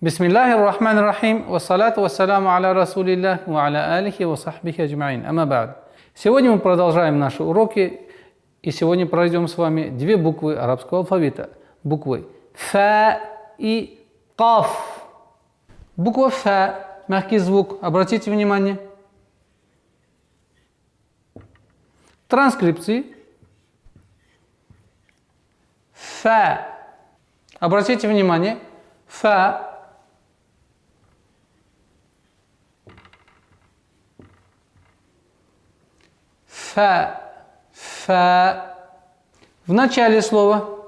Бисмиллахи рахмани рахим, вассалату вассаламу аля расулиллах, ва аля алихи ва сахбихи аджмаин. Амма ба'д. Сегодня мы продолжаем наши уроки, и сегодня пройдем с вами две буквы арабского алфавита. Буквы фа и каф. Буква фа, мягкий звук, обратите внимание. Транскрипции. Фа. Обратите внимание. Фа. Фа. Фа. В начале слова.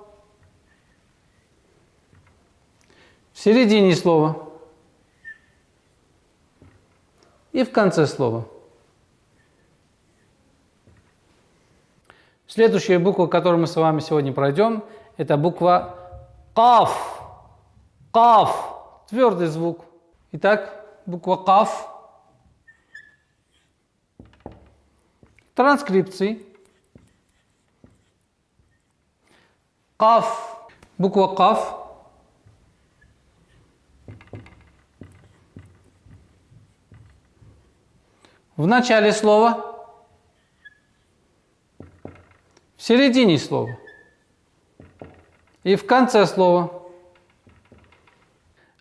В середине слова. И в конце слова. Следующая буква, которую мы с вами сегодня пройдем, это буква каф. Каф. Твердый звук. Итак, буква каф. Транскрипции. Каф. Буква каф. В начале слова. В середине слова. И в конце слова.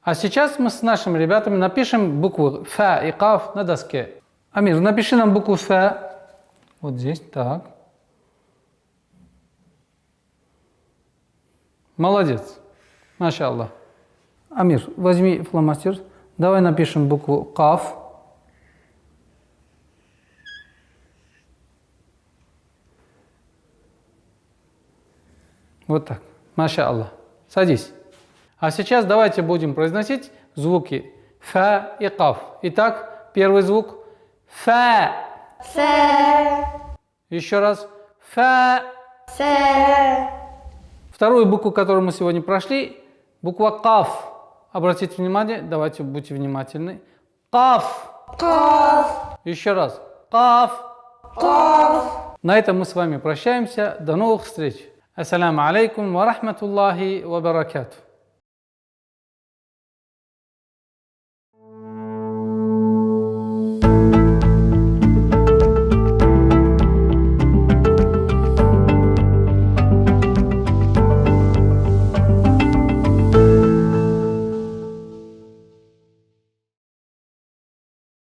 А сейчас мы с нашими ребятами напишем букву фа и каф на доске. Амир, напиши нам букву фа. Вот здесь, так. Молодец. Маша Аллах. Амир, возьми фломастер. Давай напишем букву каф. Вот так. Маша Аллах. Садись. А сейчас давайте будем произносить звуки фа и каф. Итак, первый звук фа. Фа. Еще раз. Фа. Фа. Вторую букву, которую мы сегодня прошли, буква каф. Обратите внимание, давайте будьте внимательны. Каф. Каф. Еще раз. Каф. Каф. На этом мы с вами прощаемся. До новых встреч. Ассаламу алейкум ва рахматуллахи ва баракатух.